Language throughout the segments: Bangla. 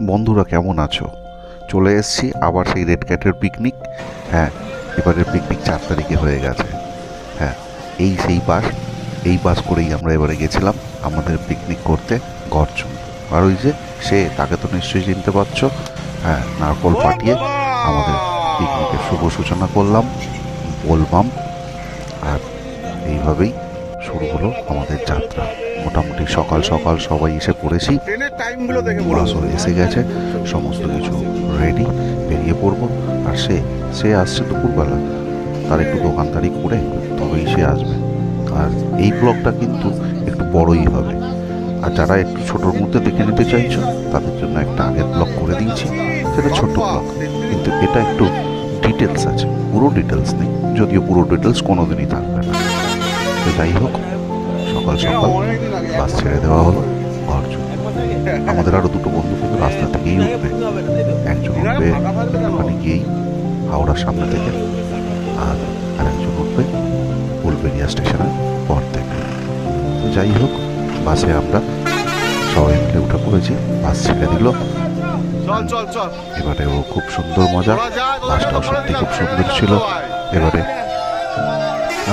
বন্ধুরা কেমন আছো? চলে এসেছি আবার সেই রেড ক্যাটের পিকনিক। হ্যাঁ, এবারের পিকনিক 4 তারিখে হয়ে গেছে। হ্যাঁ, এই বাস করেই আমরা এবারে গেছিলাম আমাদের পিকনিক করতে গর্জন। আর ওই যে তাকে তো নিশ্চয়ই চিনতে পারছো। হ্যাঁ, নারকোল ফাটিয়ে আমাদের পিকনিকের শুভ সূচনা করলাম, বলবাম। আর এইভাবেই শুরু হলো আমাদের যাত্রা। মোটামুটি সকাল সকাল সবাই এসে পড়েছি, বাসও এসে গেছে, সমস্ত কিছু রেডি, বেরিয়ে পড়বো। আর সে আসছে দুপুরবেলা, তার একটু দোকানদারি করে তবেই সে আসবে। আর এই ব্লগটা কিন্তু একটু বড়ই হবে, আর যারা একটু ছোটোর মধ্যে দেখে নিতে চাইছো তাদের জন্য একটা আগের ব্লগ করে দিয়েছি, সেটা ছোট ব্লগ, কিন্তু এটা একটু ডিটেলস আছে, পুরো ডিটেলস নেই, যদিও পুরো ডিটেলস কোনোদিনই থাকবে না। তো যাই হোক, সকাল সকাল বাস ছেড়ে দেওয়া হলো গর্জন। আমাদের আরও দুটো বন্ধু কিন্তু রাস্তা থেকেই উঠবে। একজন উঠবে ওখানে গিয়েই হাওড়ার সামনে থেকে, আর আরেকজন উঠবে উলবেড়িয়া স্টেশনের পর থেকে। তো যাই হোক, বাসে আমরা সবাই মিলে উঠে পড়েছি, বাস ছেড়ে দিল। এবারে ও খুব সুন্দর মজা, বাসটাও সত্যি খুব সুন্দর ছিল। এবারে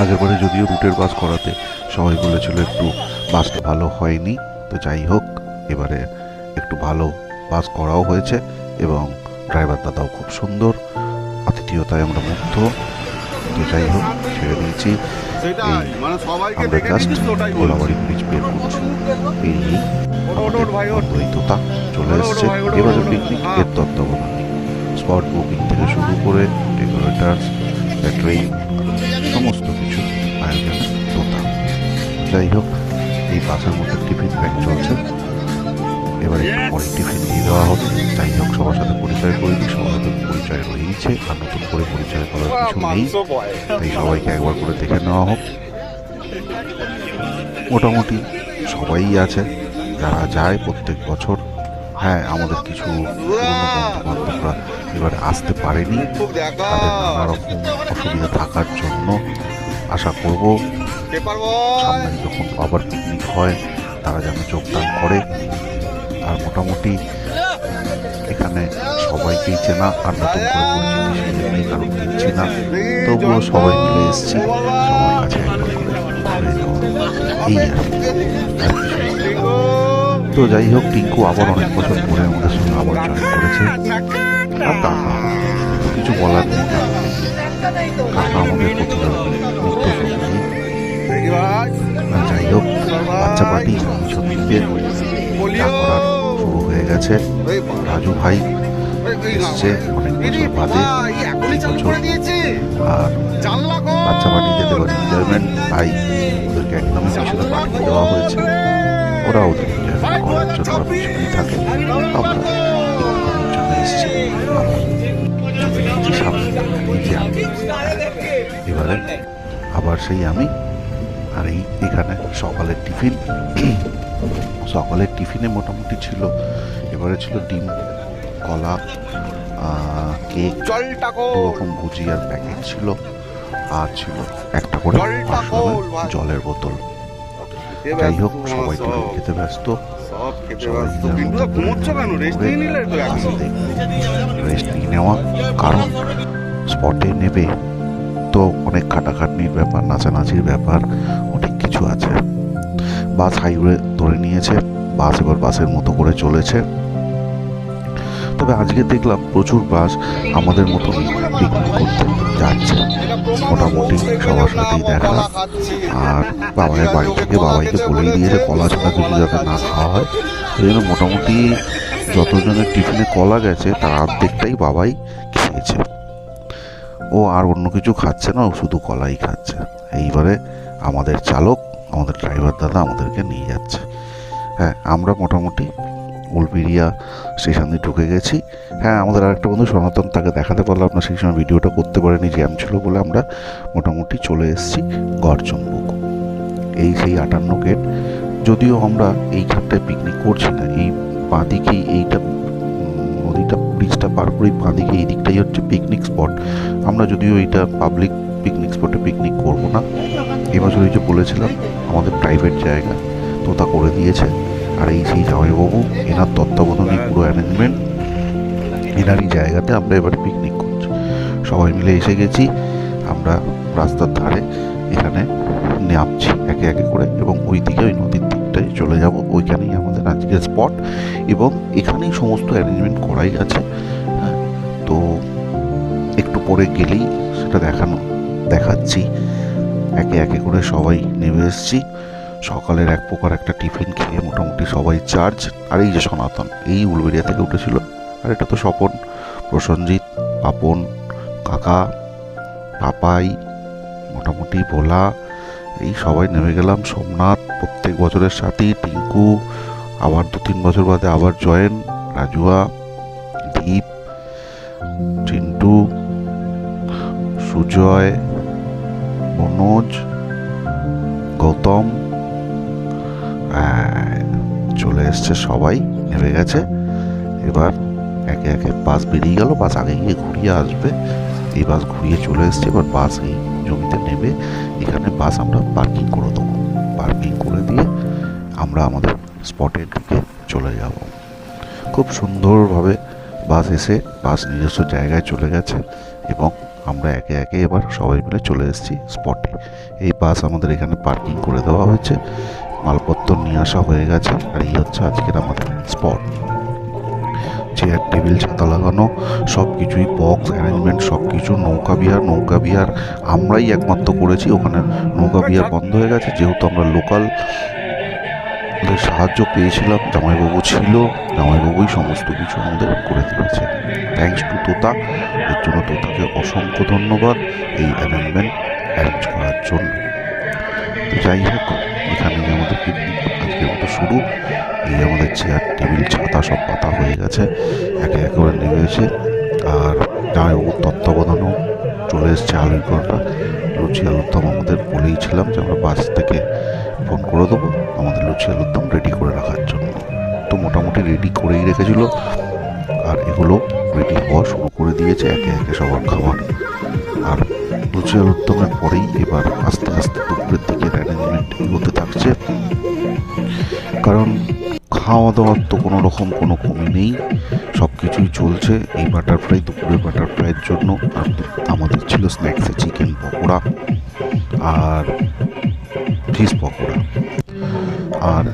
আগেরবারে যদিও রুটের বাস করাতে সবাই বলেছিল একটু বাসটা ভালো হয়নি, তো যাই হোক এবারে একটু ভালো বাস করাও হয়েছে এবং ড্রাইভার দাদাও খুব সুন্দর, আতিথেয়তায় আমরা মুগ্ধ। তো যাই হোক, ছেড়ে দিয়েছি। আমরা জাস্ট কোলাবাড়ি ব্রিজ বের করছি, পেরিয়েই আমাদের তোতা চলে এসছে। এবারে পিকনিক এর তত্ত্বাবধানে স্পট বুকিং থেকে শুরু করে ডেকোরেটার্স, ক্যাটারিং, সমস্ত কিছু আয়োজনে তোতা। যাই হোক, এই বাসের মধ্যে টিফিন ব্যাগ চলছে, এবারে পরে টিফিন দিয়ে দেওয়া হবে। যাই হোক, সবার সাথে পরিচয় করে দিই, সবার সাথে পরিচয় রয়েছে, আর নতুন করে পরিচয় করার কিছু নেই, তাই সবাইকে একবার করে দেখে নেওয়া হোক। মোটামুটি সবাই আছে যারা যায় প্রত্যেক বছর। হ্যাঁ, আমাদের কিছু পুরনো বন্ধু বান্ধবরা এবারে আসতে পারেনি, তাদের নানা রকম অসুবিধা থাকার জন্য আশা করব সামনে যখন আবার পিকনিক হয় তারা যেন যোগদান করে। আর মোটামুটি এখানে সবাইকেই চেনা, আর নতুন করে পরিচিতি সেই জন্যই কারণ দিচ্ছি না, তবুও সবাই মিলে এসছি, সবার কাছে একবার করে ঘুরে যাওয়া, এই আর কি। তো যাই হোক, টিঙ্কু আবার অনেক বছর পরে আমাদের সঙ্গে আবার জয়েন করেছে, আর তার কিছু বলার নেই, কারণ আমাদের প্রতিযোগী মুক্ত সঙ্গী। যাই হোক, বাচ্চা পার্টি পিছন দিকে যা করার শুরু হয়ে গেছে। রাজু ভাই এসছে অনেক বছর বাদে, আর বাচ্চা পার্টিতে দেওয়ার এনজয়মেন্ট, তাই ওদেরকে একদমই পিছনে পাঠিয়ে দেওয়া হয়েছে। ওরা ওদের এনজয়মেন্ট করার জন্য ওরা পিছনেই থাকে, আমরা একটুখানির জন্য এসছি। সামনে এই যে আমি, এবারে আবার সেই আমি। আর এখানে সকালের টিফিনে মোটামুটি ছিল, এবারে ছিল ডিম, কলা, কেক, দুরকম ভুজিয়ার প্যাকেট ছিল, আর ছিল একটা করে জলের বোতল। যাই হোক, সবাই টিফিন খেতে ব্যস্ত, রেস্ট নিয়ে নেওয়া, কারণ স্পটে নেবে তো অনেক খাটাখাটনির ব্যাপার, নাচানাচির ব্যাপার, অনেক কিছু আছে। বাস হাইওয়ে ধরে নিয়েছে, বাস এবার বাসের মতো করে চলেছে। তবে আজকে দেখলাম প্রচুর বাস আমাদের মতন পিকনিক করতে যাচ্ছে, মোটামুটি সবার সাথেই দেখা। আর বাবাইয়ের বাড়ি থেকে বাবাইকে বলেই দিয়েছে কলা ছাড়া কিছু যাতে না খাওয়া হয়, সেই জন্য মোটামুটি যতজনের টিফিনে কলা গেছে তার অর্ধেকটাই বাবাই খেয়েছে। ও আর অন্য কিছু খাচ্ছে না, ও শুধু কলাই খাচ্ছে। এইবারে আমাদের চালক, আমাদের ড্রাইভার দাদা আমাদেরকে নিয়ে যাচ্ছে। হ্যাঁ, আমরা মোটামুটি উলবেড়িয়া স্টেশন দিয়ে ঢুকে গেছি। হ্যাঁ, আমাদের আরেকটা বন্ধু সনাতন, তাকে দেখাতে পারলাম না, সেই সময় ভিডিওটা করতে পারিনি, জ্যাম ছিল বলে। আমরা মোটামুটি চলে এসেছি গড়চম্বুক, এই সেই 58 গেট। যদিও আমরা এইখানটায় পিকনিক করছি না, এই বাঁদিকেই এইটা নদীটা ব্রিজটা পার করে বাঁদিকে এই দিকটাই হচ্ছে পিকনিক স্পট। আমরা যদিও এইটা পাবলিক পিকনিক স্পটে পিকনিক করব না, এবছর এই যে বলেছিলাম আমাদের প্রাইভেট জায়গা তোতা করে দিয়েছে। আর এই সেই জামাইবাবু, এনার তত্ত্বাবধানে পুরো অ্যারেঞ্জমেন্ট, এনারই জায়গাতে আমরা এবার পিকনিক করছি। সবাই মিলে এসে গেছি আমরা রাস্তার ধারে, এখানে নামছি একে একে করে এবং ওই দিকে ওই নদীর দিকটায় চলে যাব। ওইখানেই আমাদের আজকের স্পট এবং এখানেই সমস্ত অ্যারেঞ্জমেন্ট করাই আছে। হ্যাঁ, তো একটু পরে গেলেই সেটা দেখাচ্ছি। একে একে করে সবাই নেমে এসেছি। সকালের এক প্রকার একটা টিফিন খেয়ে মোটামুটি সবাই চার্জ। আর এই যে সনাতন, এই উলবেড়িয়া থেকে উঠেছিল, আর এটা তো স্বপন, প্রসঞ্জিৎ, পাপন, কাকা, পাপাই, মোটামুটি ভোলা, এই সবাই নেমে গেলাম। সোমনাথ প্রত্যেক বছরের সাথী, টিঙ্কু আবার 2-3 বছর বাদে আবার জয়েন, রাজুয়া, দীপ, চিন্টু, সুজয়, মনোজ, গৌতম, চলে এসছে, সবাই নেমে গেছে। এবার একে একে বাস বেরিয়ে গেল, বাস আগে গিয়ে ঘুরিয়ে আসবে। এই বাস ঘুরিয়ে চলে এসছে। এবার বাস এই জমিতে নেমে এখানে বাস আমরা পার্কিং করে দেবো। পার্কিং করে দিয়ে আমরা আমাদের স্পটের দিকে চলে যাব। খুব সুন্দরভাবে বাস এসে বাস নিজস্ব জায়গায় চলে গেছে এবং আমরা একে একে এবার সবাই মিলে চলে এসেছি স্পটে। এই বাস আমাদের এখানে পার্কিং করে দেওয়া হয়েছে, মালপত্র নিয়ে আসা হয়ে গেছে। আর এই হচ্ছে আজকের আমাদের স্পট। চেয়ার টেবিল, ছাতা লাগানো, সব কিছুই বক্স অ্যারেঞ্জমেন্ট, সব কিছু। নৌকা বিহার আমরাই একমাত্র করেছি। ওখানে নৌকা বিহার বন্ধ হয়ে গেছে, যেহেতু আমরা লোকাল সাহায্য পেয়েছিলাম, জামাইবাবু ছিল, জামাইবাবুই সমস্ত কিছু আমাদের করে দিয়েছে। থ্যাঙ্কস টু তোতা, এর জন্য তোতাকে অসংখ্য ধন্যবাদ এই অ্যারেঞ্জমেন্ট অ্যারেঞ্জ করার জন্য। তো যাই হোক, এখানেই আমাদের পিকনিক আজকের মতো শুরু। এই আমাদের চেয়ার টেবিল ছাতা সব পাতা হয়ে গেছে, একে একে করে নেমে এসে। আর জামাইবাবুর তত্ত্বাবধানেও চলে এসছে আলুর পরোটা, লুচি আলুর দম। আমাদের বলেইছিলাম যে আমরা বাস থেকে ফোন করে দেবো আমাদের লুচি আলুর দম রেডি করে রাখার জন্য। তো মোটামুটি রেডি করেই রেখেছিল, আর এগুলো রেডি হওয়া শুরু করে দিয়েছে একে একে সবার খাবার। আর লুচি আলুর দমের পরেই এবার আস্তে আস্তে দুপুরের দিকে অ্যারেঞ্জমেন্ট এগোতে থাকছে, কারণ খাওয়া দাওয়ার তো কোনো রকম কোনো কমি নেই, সব কিছুই চলছে। এই বাটারফ্লাই, দুপুরের বাটারফ্লাইয়ের জন্য আমাদের ছিল স্ন্যাক্সে চিকেন পকোড়া আর ফিশ পকোড়া। আর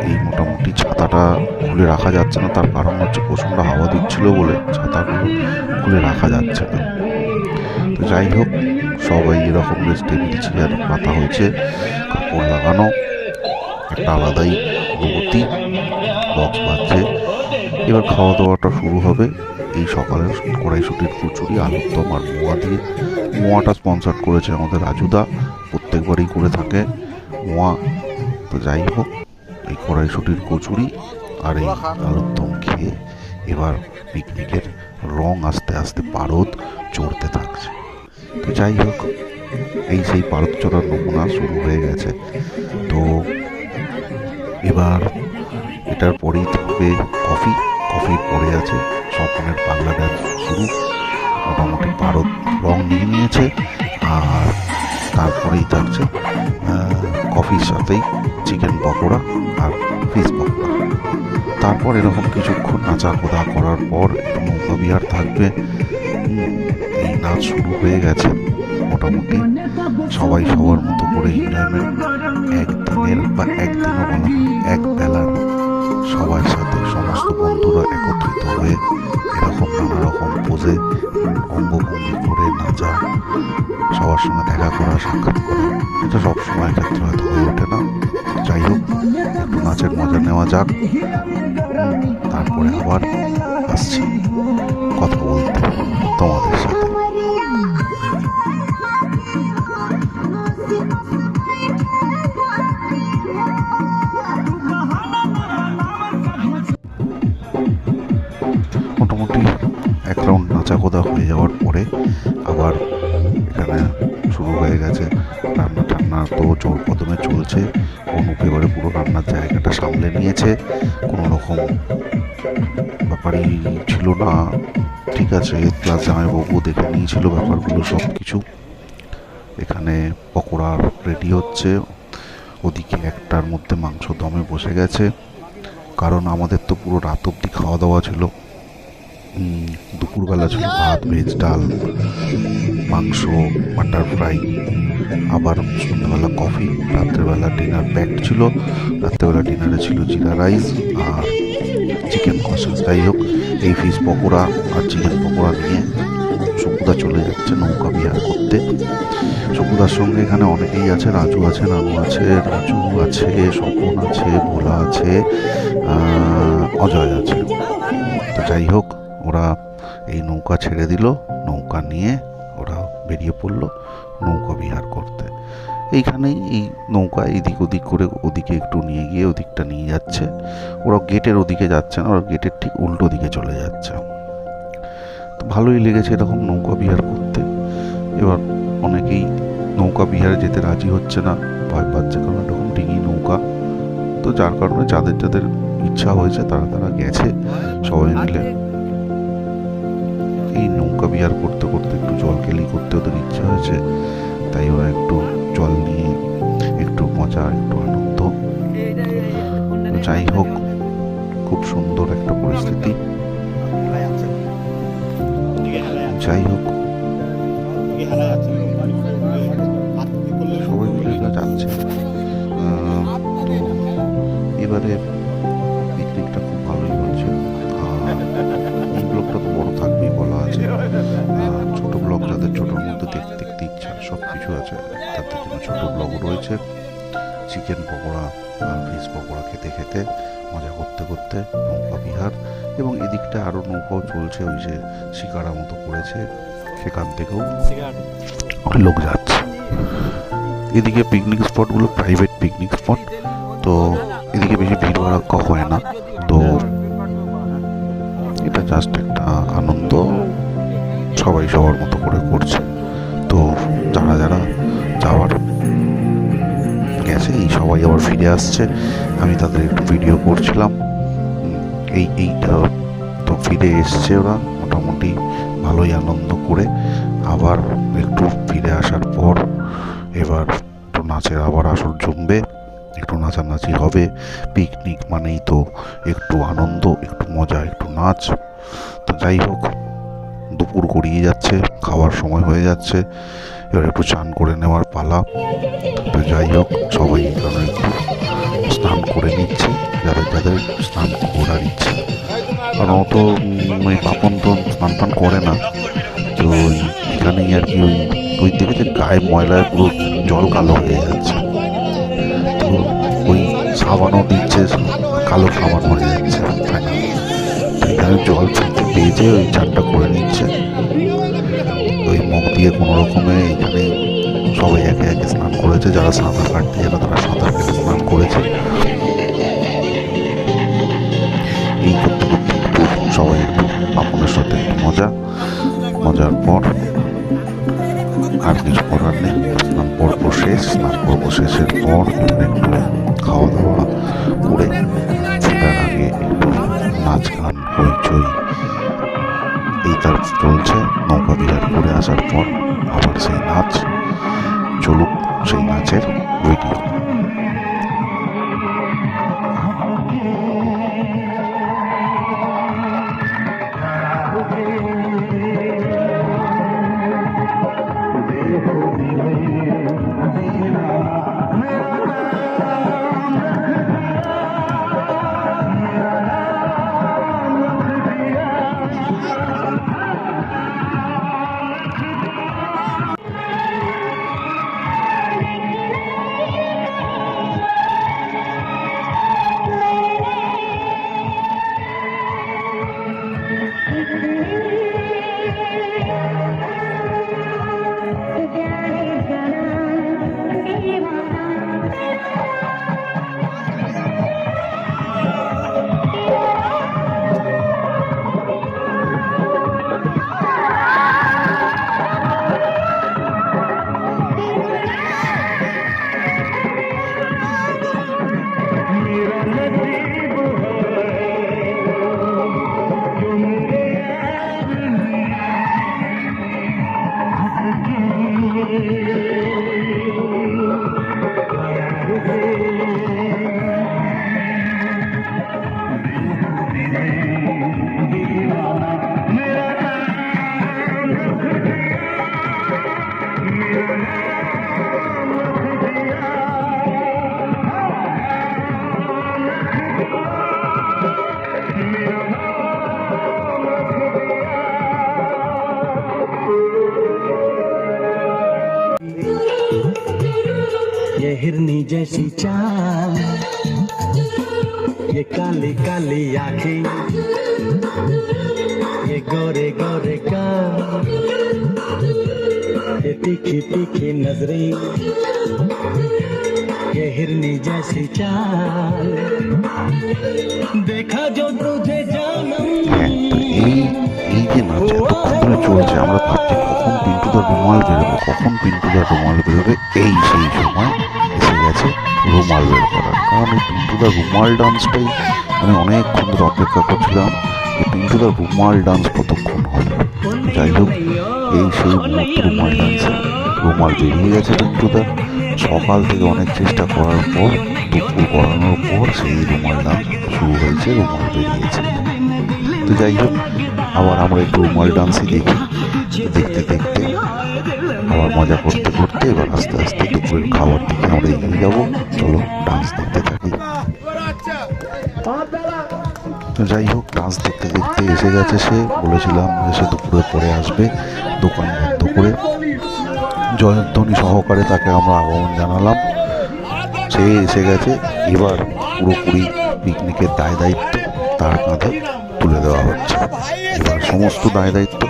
এই মোটামুটি ছাতাটা খুলে রাখা যাচ্ছে না, তার কারণ হচ্ছে প্রচণ্ড হাওয়া দিচ্ছিল বলে ছাতাগুলো খুলে রাখা যাচ্ছে না। তো যাই হোক, সবাই এরকম বেশ টেবিল চেয়ার পাতা হয়েছে, কাপড় লাগানো, একটা আলাদাই অনুভূতি। বক্স বাজছে, এবার খাওয়া দাওয়াটা শুরু হবে। এই সকালের কড়াইশুটির কচুরি, আলুর দম আর মোয়া দিয়ে। মোয়াটা স্পন্সর করেছে আমাদের রাজুদা, প্রত্যেকবারই করে থাকে মোয়া। তো যাই হোক, এই কড়াইশুটির কচুরি আর এই আলুর দম খেয়ে এবার পিকনিকের রং আস্তে আস্তে পারদ চড়তে থাকছে। তো যাই হোক, এই সেই পারদ চড়ার নমুনা শুরু হয়ে গেছে। তো এবার এটার পরেই থাকবে কফির পরে আছে স্বপনের বাংলা ডান্স শুরু। মোটামুটি পারদ রং নিয়ে নিয়েছে, আর তারপরেই থাকছে কফির সাথেই চিকেন পকোড়া আর ফিশ পকোড়া। তারপর এরকম কিছুক্ষণ নাচা কোদা করার পর একটু নৌকা বিহার থাকবে। এই নাচ শুরু হয়ে গেছে। মোটামুটি সবাই সবার মতো করে এনজয়মেন্ট একদিনের বা একদিনও বলা এক বেলার সবার সাথে সমস্ত বন্ধুরা একত্রিত হয়ে এরকম নানা রকম পোজে অঙ্গভঙ্গি করে নাচা, সবার সঙ্গে দেখা করা, সাক্ষাৎ করা, এটা সবসময় ক্ষেত্রে হয়তো হয়ে ওঠে না। যাই হোক, একটু নাচের মজা নেওয়া যাক, তারপরে আবার আসছি কথা বলতে তোমাদের সাথে। মোটামুটি এক রাউন্ড নাচা কোদা হয়ে যাওয়ার পরে আবার এখানে শুরু হয়ে গেছে রান্না টান্না। তো জোর কদমে চলছে। অনুপ এবারে পুরো রান্নার জায়গাটা সামলে নিয়েছে, কোনো রকম ব্যাপারই ছিল না। ঠিক আছে, প্লাস জামাইবাবু দেখে নিয়েছিল ব্যাপারগুলো সব কিছু। এখানে পকোড়া রেডি হচ্ছে, ওদিকে একটার মধ্যে মাংস দমে বসে গেছে। কারণ আমাদের তো পুরো রাত অবধি খাওয়া দাওয়া ছিল। দুপুরবেলা ছিল ভাত, ভেজ, ডাল, মাংস, বাটার ফ্রাই, আবার সন্ধ্যাবেলা কফি, রাত্রেবেলা ডিনার প্যাকড ছিল। রাত্রেবেলা ডিনারে ছিল জিরা রাইস আর চিকেন কষা। যাই হোক, এই ফিশ পকোড়া আর চিকেন পকোড়া নিয়ে সকুদা চলে যাচ্ছে নৌকা বিহার করতে। সকুদার সঙ্গে এখানে অনেকেই আছে, রাজু আছে, নানু আছে, রাজু আছে, স্বপন আছে, ভোলা আছে, অজয় আছে। তো যাই হোক, ওরা এই নৌকা ছেড়ে দিল, নৌকা নিয়ে ওরা বেরিয়ে পড়লো নৌকা বিহার করতে। এইখানেই এই নৌকা এদিক ওদিক করে ওদিকে একটু নিয়ে গিয়ে ওদিকটা নিয়ে যাচ্ছে। ওরা গেটের ওদিকে যাচ্ছে না, ওরা গেটের ঠিক উল্টো দিকে চলে যাচ্ছে। তো ভালোই লেগেছে এরকম নৌকা বিহার করতে। এবার অনেকেই নৌকা বিহারে যেতে রাজি হচ্ছে না, ভয় পাচ্ছে, কারণ এরকম ডিঙি নৌকা। তো যার কারণে যাদের যাদের ইচ্ছা হয়েছে তারা গেছে সবাই মিলে। এই নৌকা বিহার করতে করতে একটু জল কেলি করতে ওদের ইচ্ছা হয়েছে, তাই ওরা একটু জল নিয়ে একটু মজা, একটু আনন্দ। যাই হোক, খুব সুন্দর একটা পরিস্থিতি। যাই হোক, সবাই মিলে যাচ্ছে। তো এবারে পিকনিকটা খুব ভালোই হচ্ছে। এই ব্লগটা তো বড় থাকবেই, বলা আছে। ছোট ব্লগ যাদের ছোটোর মধ্যে দেখতে ইচ্ছা, সব কিছু আছে, তাদের জন্য ছোট ব্লগ রয়েছে। চিকেন পকোড়া আর ফিশ পকোড়া খেতে খেতে, মজা করতে করতে নৌকা বিহার। এবং এদিকটা আরও নৌকাও চলছে, ওই যে শিকারা মতো করেছে, সেখান থেকেও লোক যাচ্ছে। এদিকে পিকনিক স্পটগুলো প্রাইভেট পিকনিক স্পট, তো এদিকে বেশি ভিড় ভাড়া হয় না। তো এটা জাস্ট একটা আনন্দ, সবাই সবার মতো করে করছে। তো যারা যারা যাওয়ার গেছে, এই সবাই আবার ফিরে আসছে। আমি তাদের একটু ভিডিও করছিলাম। এইটা তো ফিরে এসছে ওরা মোটামুটি ভালোই আনন্দ করে। আবার একটু ফিরে আসার পর এবার একটু নাচের আবার আসর জমবে, একটু নাচানাচি হবে। পিকনিক মানেই তো একটু আনন্দ, একটু মজা, একটু নাচ। তো যাই হোক, দুপুর গড়িয়ে যাচ্ছে, খাওয়ার সময় হয়ে যাচ্ছে, এবার একটু চান করে নেওয়ার পালা। তো যাই হোক, সবাই এখানে একটু স্নান করে নিচ্ছে, যাদের যাদের স্নান করার ইচ্ছে। কারণ অত ওই পাপন তো স্নান টান করে না। তো এখানেই আর কি ওই দেখেছে গায়ে ময়লায় পুরো জল কালো হয়ে যাচ্ছে। তো ওই সাবানও দিচ্ছে, কালো সাবান হয়ে যাচ্ছে, তাই না? এখানে জল ফেলতে পেয়েছে, ওই চানটা করে নিচ্ছে ওই মুখ দিয়ে কোনো রকমে। এখানে সবাই একে একে স্নান করেছে, যারা সাঁতার কাটতে যারা তারা সাঁতার কেটে স্নান করেছে। এই করতে করতে একটু সবাই একটু আপনের সাথে মজার পর আর কিছু করার নেই। স্নান পর্ব শেষ, স্নান পর্ব শেষের পর একটু খাওয়া দাওয়া করে ফেরার আগে একটু নাচ গান হইচই এই তার চলছে। নৌকা বিহার করে আসার পর আবার সেই নাচ চলুক, সেই নাচের ভিডিও। जैसी चाल, ये काली काली आंखें, ये गोरे गोरे गाल, ये तीखी तीखी नजरें, ये हिरनी जैसी चाल, देखा जो तुझे जानम। এই যে নাচ এতক্ষণ ধরে চলছে, আমরা ভাবছি কখন পিন্টুদার রুমাল বেরোবে, কখন পিন্টুদার রুমাল বেরোবে। এই সেই সময় এসে গেছে রুমাল বের করার। কারণ এই পিন্টুদার রুমাল ডান্সটাই আমি অনেকক্ষণ ধরে অপেক্ষা করছিলাম, যে পিন্টুদার রুমাল ডান্স কতক্ষণ হবে। যাই হোক, এই সেই মুহূর্তে রুমাল ডান্সে রুমাল বেরিয়ে গেছে পিন্টুদার। সকাল থেকে অনেক চেষ্টা করার পর, দুপুর করানোর পর সেই রুমাল ডান্স শুরু হয়েছে, রুমাল বেরিয়েছে। তো যাই হোক, আবার আমরা একটু রুমাল ডান্সই দেখি। দেখতে দেখতে আবার মজা করতে করতে এবার আস্তে আস্তে দুপুরের খাবার দিকে আমরা এগিয়ে যাবো। চলো ডান্স দেখতে থাকি। তো যাই হোক, ডান্স দেখতে দেখতে এসে গেছে সে। বলেছিলাম যে সে দুপুরের পরে আসবে, দোকান বন্ধ করে জয়ধ্বনি সহকারে তাকে আমরা আগমন জানালাম। সে এসে গেছে। এবার পুরোপুরি পিকনিকের দায়িত্ব তার কাঁধে তুলে দেওয়া হচ্ছে। এবার সমস্ত দায়িত্ব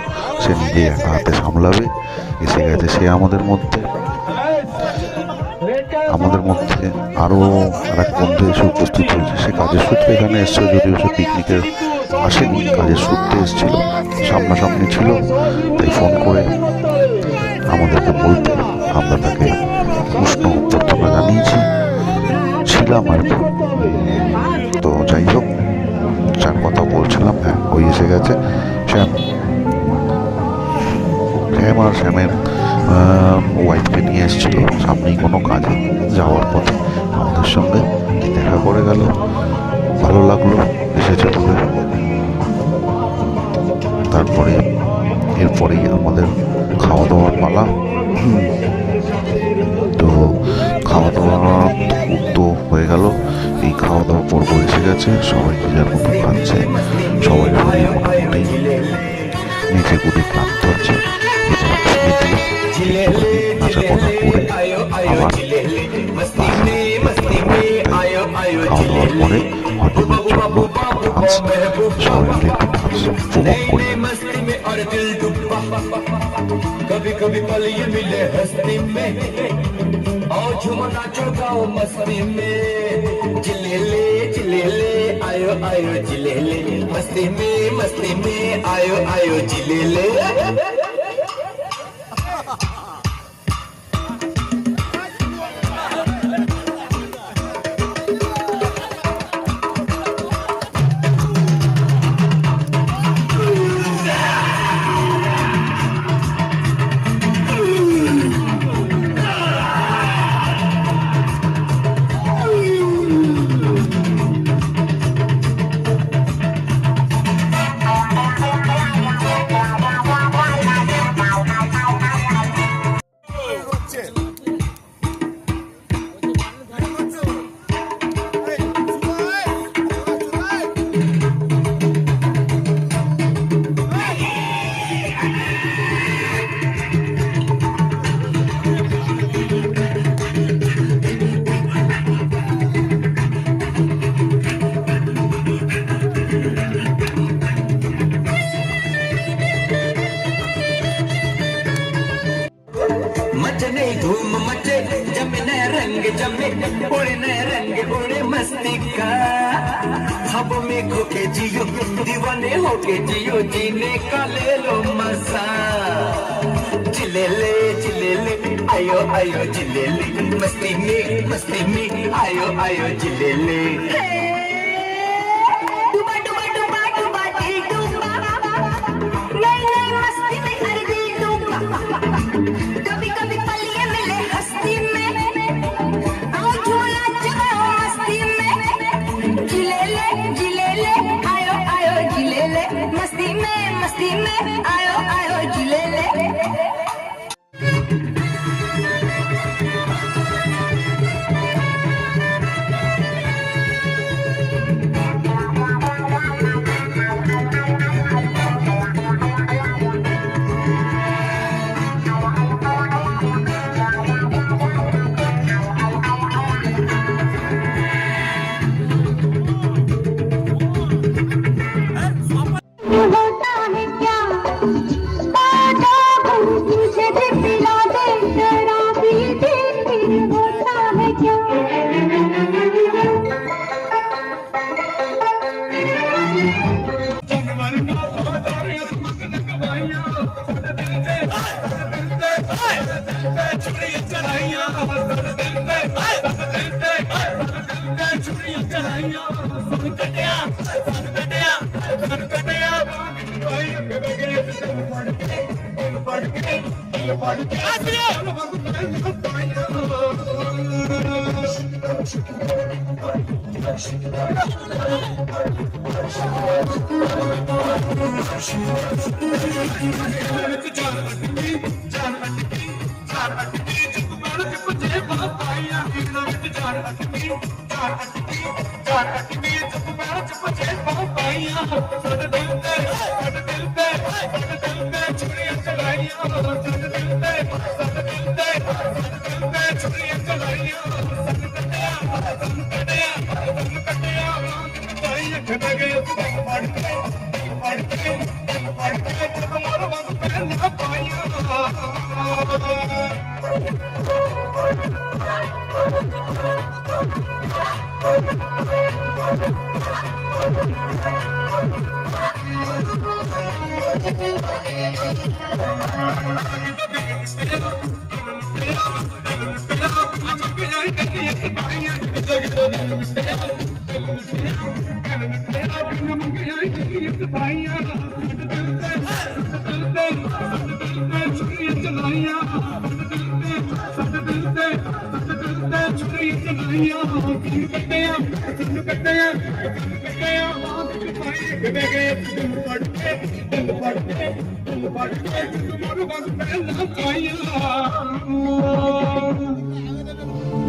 সে নিজে একা হাতে সামলাবে। এসে গেছে সে আমাদের মধ্যে। আরও আর এক বন্ধু এসে উপস্থিত হয়েছে। সে কাজের সূত্রে এখানে এসছে, যদিও সে পিকনিকে আসেনি, কাজের সূত্রে এসেছিল, সামনাসামনি ছিল, তাই ফোন করে আমাদেরকে বলতে আমরা তাকে উষ্ণ অভ্যর্থনা জানিয়েছি ছিলাম আর কি। তো যাই হোক, যার কথা বলছিলাম, হ্যাঁ, ওই এসে গেছে শ্যাম। আর শ্যামের ওয়াইফকে নিয়ে এসেছিল সামনেই কোনো কাজে। যাওয়ার পথে আমাদের সঙ্গে দেখা করে গেল, ভালো লাগলো এসেছে বলে। তারপরে এরপরেই আমাদের খাওয়া দাওয়ার পালা। তো খাওয়া দাওয়া তো হয়ে গেল। এই খাওয়া দাওয়া পর্ব এসে গেছে, সবাই যার মতো খাচ্ছে, সবাই শরীর মোটামুটি নিচে গুড়ি ক্লান্ত হচ্ছে। নাচা কথা করে আবার খাওয়া দাওয়ার পরে হজমের জন্য ডান্স, সবাই মিলে একটু ডান্স উপভোগ করি। कभी कभी पल ये मिले हस्ती में, आओ झूमो नाचो गाओ मस्ती में, जिले ले आयो आयो जिले ले, मस्ती में आयो आयो जिले ले। मचने धूम मचे जमने रंग जमे, उड़ने रंग उड़े मस्ती का, हब में खोके जियो दीवाने होके जियो, जीने का ले लो मजा। जिले ले आयो आयो जिले ले, मस्ती में आयो आयो जिले ले। डूबा डूबा डूबा डूबा दिल डूबा, नई नई मस्ती में हर दिल डूबा। कभी कभी पल ये मिले हस्ती में, आओ झूला जगाओ मस्ती में, जिले ले आयो आयो जिले ले, मस्ती में आयो आयो जिले ले।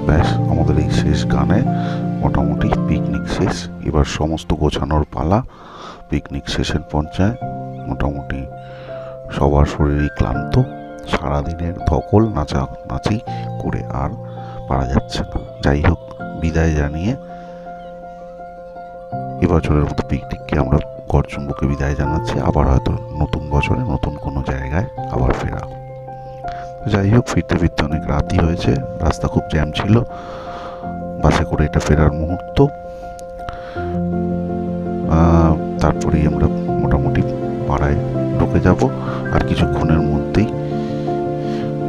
ব্যাস আমাদের এই শেষ গানে মোটামুটি পিকনিক শেষ। এবার সমস্ত গোছানোর পালা। পিকনিক শেষের পর্যায়ে মোটামুটি সবার শরীরই ক্লান্ত, সারাদিনের ধকল নাচানাচি করে আর পারা যাচ্ছে না। যাই হোক, বিদায় জানিয়ে এবছরের মতো পিকনিককে আমরা গড়চুম্বকে বিদায় জানাচ্ছি। আবার হয়তো নতুন বছরে নতুন কোনো জায়গায় আবার ফেরা। যাই হোক, ফিরতে ফিরতে অনেক রাতই হয়েছে, রাস্তা খুব জ্যাম ছিল, বাসে করে এটা ফেরার মুহূর্ত। তারপরেই আমরা মোটামুটি পাড়ায় ঢুকে যাব আর কিছুক্ষণের মধ্যেই।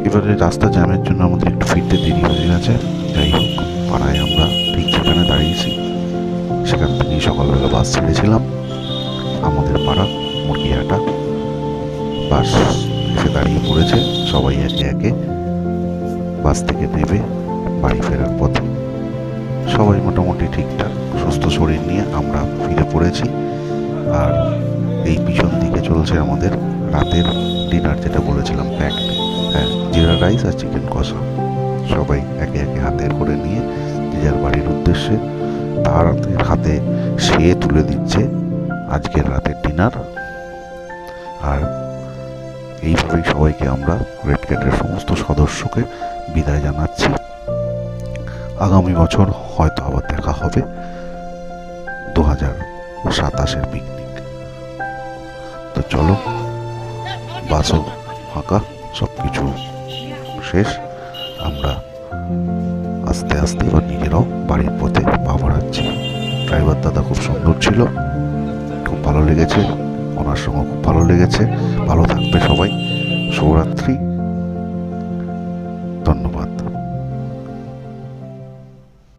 এবারে রাস্তা জ্যামের জন্য আমাদের একটু ফিরতে দেরি হয়ে গেছে। যাই হোক, পাড়ায় আমরা ঠিক যেখানে দাঁড়িয়েছি সেখান থেকেই সকালবেলা বাস ছেড়েছিলাম। আমাদের পাড়া মুরগিহাটা বাস এসে দাঁড়িয়ে পড়েছে। সবাই একে একে বাস থেকে নেবে বাড়ি ফেরার পথে। সবাই মোটামুটি ঠিকঠাক সুস্থ শরীর নিয়ে আমরা ফিরে পড়েছি। আর এই পিছন দিকে চলছে আমাদের রাতের ডিনার, যেটা বলেছিলাম প্যাকড। হ্যাঁ, জিরা রাইস আর চিকেন কষা। সবাই একে একে হাতে করে নিয়ে যে যার বাড়ির উদ্দেশ্যে তার হাতে সে তুলে দিচ্ছে আজকের রাতের ডিনার। আর এইভাবেই সবাইকে আমরা রেড ক্যাটের সমস্ত সদস্যকে বিদায় জানাচ্ছি। আগামী বছর হয়তো আবার দেখা হবে 2027-এর পিকনিক। তো চলো, বাসও ফাঁকা, সব কিছু শেষ। আমরা আস্তে আস্তে এবার নিজেরাও বাড়ির পথে পা বাড়াচ্ছি। ড্রাইভার দাদা খুব সুন্দর ছিল, খুব ভালো লেগেছে, ওনার সঙ্গে খুব ভালো লেগেছে। ভালো থাকবে সবাই। শুভরাত্রি।